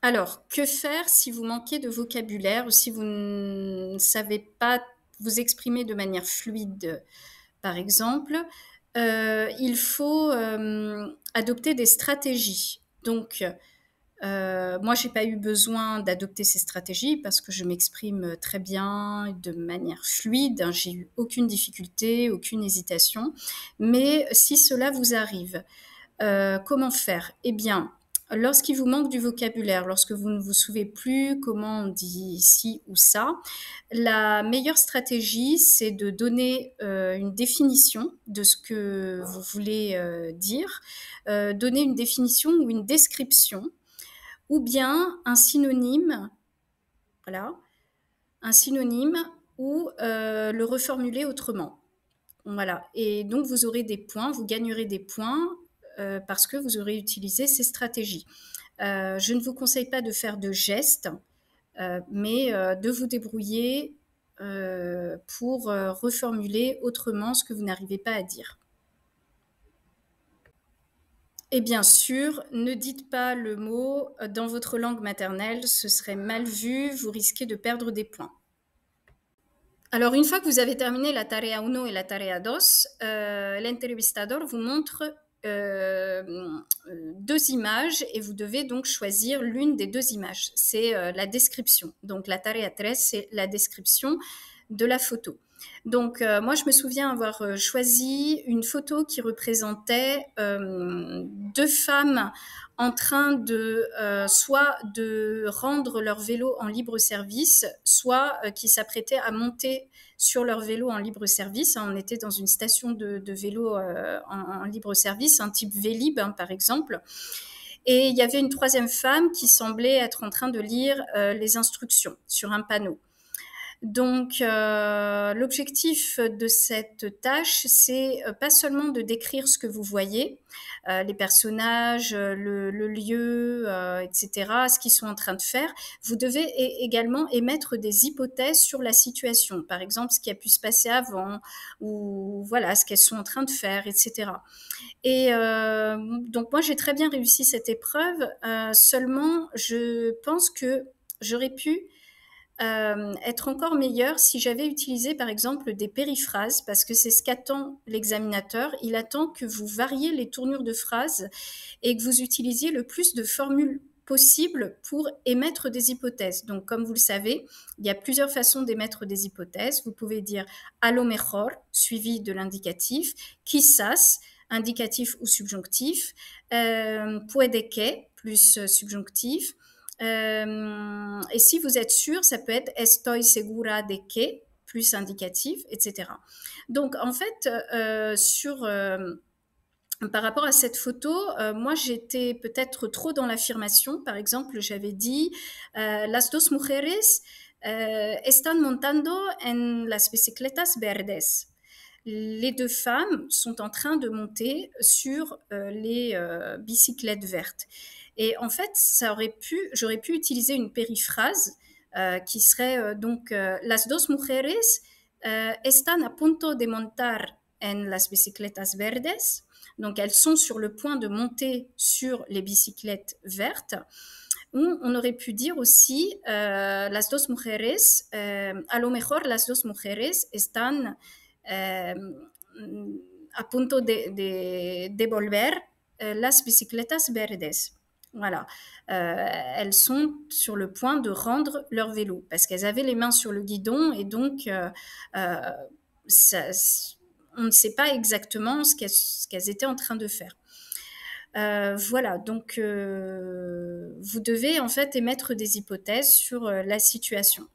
Alors, que faire si vous manquez de vocabulaire ou si vous ne savez pas vous exprimer de manière fluide, par exemple, il faut adopter des stratégies. Donc, moi, j'ai pas eu besoin d'adopter ces stratégies parce que je m'exprime très bien, de manière fluide. Hein, j'ai eu aucune difficulté, aucune hésitation. Mais si cela vous arrive, comment faire ? Eh bien, lorsqu'il vous manque du vocabulaire, lorsque vous ne vous souvenez plus comment on dit ci ou ça, la meilleure stratégie, c'est de donner une définition de ce que vous voulez dire, donner une définition ou une description, ou bien un synonyme, voilà, un synonyme ou le reformuler autrement. Voilà, et donc vous aurez des points, vous gagnerez des points parce que vous aurez utilisé ces stratégies. Je ne vous conseille pas de faire de gestes, mais de vous débrouiller pour reformuler autrement ce que vous n'arrivez pas à dire. Et bien sûr, ne dites pas le mot dans votre langue maternelle, ce serait mal vu, vous risquez de perdre des points. Alors, une fois que vous avez terminé la tarea 1 et la tarea 2, l'entrevistador vous montre 2 images et vous devez donc choisir l'une des 2 images. C'est la description. Donc, la tarea 3, c'est la description de la photo. Donc, moi, je me souviens avoir choisi une photo qui représentait 2 femmes en train de soit de rendre leur vélo en libre service, soit qui s'apprêtaient à monter sur leur vélo en libre service. On était dans une station de vélo en libre service, un type Vélib, par exemple. Et il y avait une 3e femme qui semblait être en train de lire les instructions sur un panneau. Donc, l'objectif de cette tâche, c'est pas seulement de décrire ce que vous voyez, les personnages, le lieu, etc., ce qu'ils sont en train de faire. Vous devez également émettre des hypothèses sur la situation, par exemple ce qui a pu se passer avant, ou voilà, ce qu'elles sont en train de faire, etc. Et donc, moi, j'ai très bien réussi cette épreuve, seulement, je pense que j'aurais pu être encore meilleur si j'avais utilisé par exemple des périphrases, parce que c'est ce qu'attend l'examinateur. Il attend que vous variez les tournures de phrases et que vous utilisiez le plus de formules possible pour émettre des hypothèses. Donc, comme vous le savez, il y a plusieurs façons d'émettre des hypothèses. Vous pouvez dire a lo mejor, suivi de l'indicatif, quizás, indicatif ou subjonctif, puede que, plus subjonctif. Et si vous êtes sûr, ça peut être estoy segura de que, plus indicatif, etc. Donc, en fait, par rapport à cette photo, moi, j'étais peut-être trop dans l'affirmation. Par exemple, j'avais dit las dos mujeres están montando en las bicicletas verdes. Les 2 femmes sont en train de monter sur les bicyclettes vertes. Et en fait, j'aurais pu utiliser une périphrase qui serait donc las dos mujeres están a punto de montar en las bicicletas verdes. Donc, elles sont sur le point de monter sur les bicyclettes vertes. Ou on aurait pu dire aussi las dos mujeres, a lo mejor las dos mujeres están a punto de volver las bicicletas verdes. Voilà, elles sont sur le point de rendre leur vélo parce qu'elles avaient les mains sur le guidon et donc on ne sait pas exactement ce qu'elles étaient en train de faire. Voilà, donc vous devez en fait émettre des hypothèses sur la situation.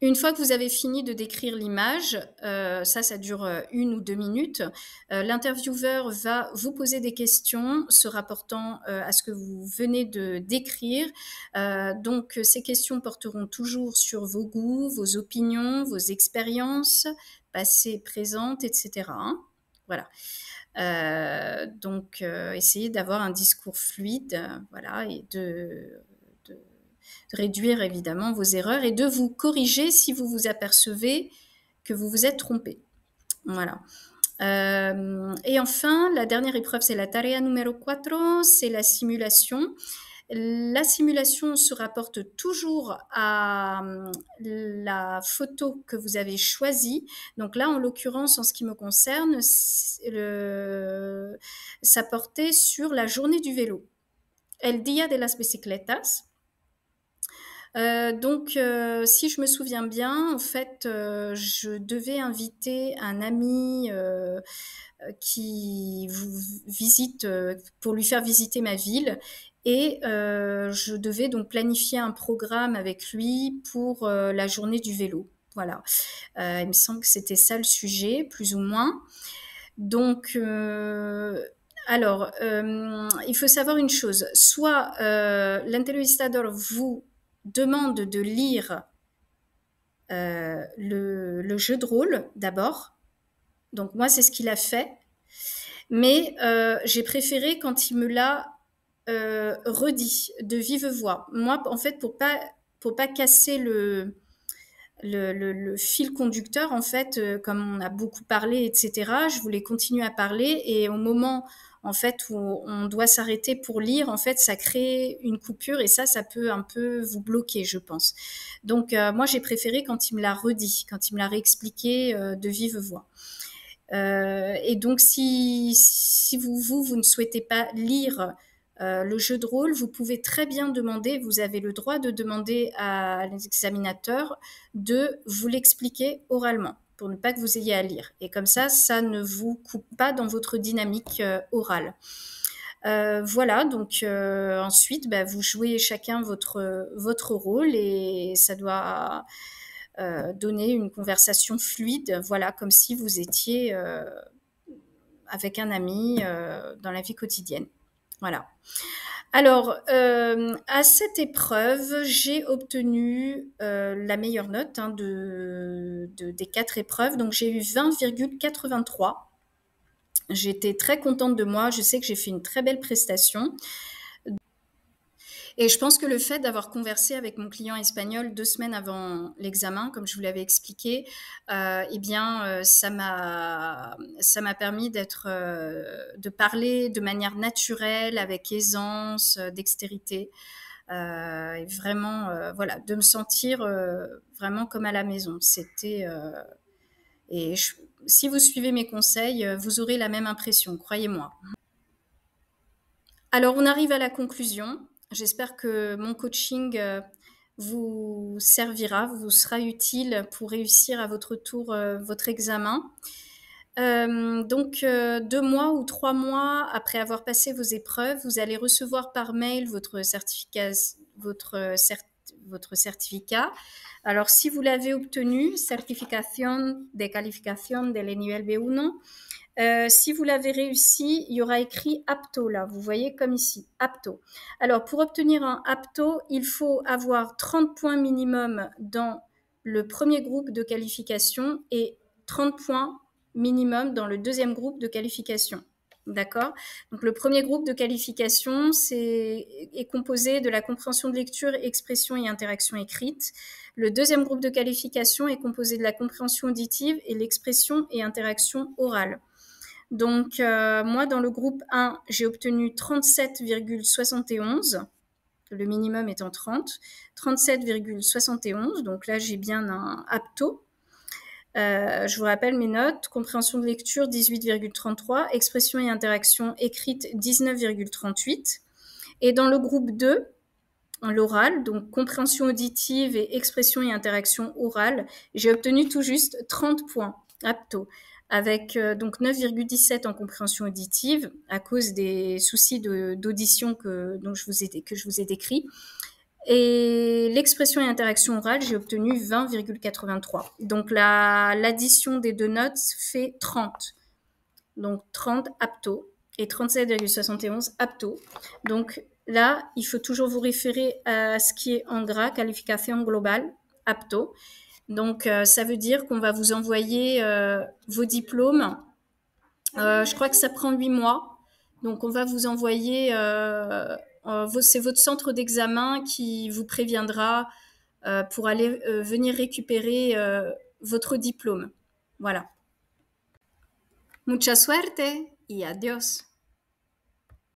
Une fois que vous avez fini de décrire l'image, ça dure 1 ou 2 minutes, l'intervieweur va vous poser des questions se rapportant à ce que vous venez de décrire. Donc, ces questions porteront toujours sur vos goûts, vos opinions, vos expériences passées, présentes, etc. Voilà. Donc, essayez d'avoir un discours fluide, voilà, et de réduire évidemment vos erreurs et de vous corriger si vous vous apercevez que vous vous êtes trompé. Voilà. Et enfin, la dernière épreuve, c'est la tarea numéro 4, c'est la simulation. La simulation se rapporte toujours à la photo que vous avez choisie. Donc là, en l'occurrence, en ce qui me concerne, ça portait sur la journée du vélo. El día de las bicicletas. Donc, si je me souviens bien, en fait, je devais inviter un ami qui vous visite, pour lui faire visiter ma ville. Et je devais donc planifier un programme avec lui pour la journée du vélo. Voilà. Il me semble que c'était ça le sujet, plus ou moins. Donc, alors, il faut savoir une chose. Soit l'entrevistador vous demande de lire le jeu de rôle d'abord. Donc moi, c'est ce qu'il a fait. Mais j'ai préféré quand il me l'a redit de vive voix. Moi, en fait, pour pas casser le fil conducteur, en fait, comme on a beaucoup parlé, etc., je voulais continuer à parler. Et au moment en fait, où on doit s'arrêter pour lire, en fait, ça crée une coupure et ça peut un peu vous bloquer, je pense. Donc, moi, j'ai préféré quand il me l'a redit, quand il me l'a réexpliqué de vive voix. Et donc, si vous ne souhaitez pas lire Le jeu de rôle, vous pouvez très bien demander, vous avez le droit de demander à l'examinateur de vous l'expliquer oralement pour ne pas que vous ayez à lire. Et comme ça ne vous coupe pas dans votre dynamique orale. Voilà, donc ensuite, vous jouez chacun votre rôle et ça doit donner une conversation fluide, voilà, comme si vous étiez avec un ami dans la vie quotidienne. Voilà. Alors, à cette épreuve, j'ai obtenu la meilleure note des 4 épreuves. Donc, j'ai eu 20,83. J'étais très contente de moi. Je sais que j'ai fait une très belle prestation. Et je pense que le fait d'avoir conversé avec mon client espagnol 2 semaines avant l'examen, comme je vous l'avais expliqué, ça m'a permis de parler de manière naturelle, avec aisance, dextérité, et vraiment, voilà, de me sentir vraiment comme à la maison. Si vous suivez mes conseils, vous aurez la même impression, croyez-moi. Alors, on arrive à la conclusion. J'espère que mon coaching vous servira, vous sera utile pour réussir à votre tour votre examen. Donc, 2 mois ou 3 mois après avoir passé vos épreuves, vous allez recevoir par mail votre certificat. Alors, si vous l'avez obtenu, Certificación de Calificación del Nivel B1, si vous l'avez réussi, il y aura écrit apto là, vous voyez comme ici, apto. Alors pour obtenir un apto, il faut avoir 30 points minimum dans le premier groupe de qualification et 30 points minimum dans le deuxième groupe de qualification. D'accord? Donc le premier groupe de qualification est composé de la compréhension de lecture, expression et interaction écrite. Le deuxième groupe de qualification est composé de la compréhension auditive et l'expression et interaction orale. Donc, moi, dans le groupe 1, j'ai obtenu 37,71, le minimum étant 30, 37,71, donc là, j'ai bien un apto. Je vous rappelle mes notes, compréhension de lecture 18,33, expression et interaction écrite 19,38. Et dans le groupe 2, l'oral, donc compréhension auditive et expression et interaction orale, j'ai obtenu tout juste 30 points, apto, avec donc 9,17 en compréhension auditive à cause des soucis d'audition que je vous ai décrits. Et l'expression et interaction orale, j'ai obtenu 20,83. Donc l'addition des 2 notes fait 30. Donc 30 apto et 37,71 apto. Donc là, il faut toujours vous référer à ce qui est en gras, qualification globale, apto. Donc, ça veut dire qu'on va vous envoyer vos diplômes. Je crois que ça prend 8 mois. Donc, on va vous envoyer... c'est votre centre d'examen qui vous préviendra pour aller venir récupérer votre diplôme. Voilà. Mucha suerte y adiós.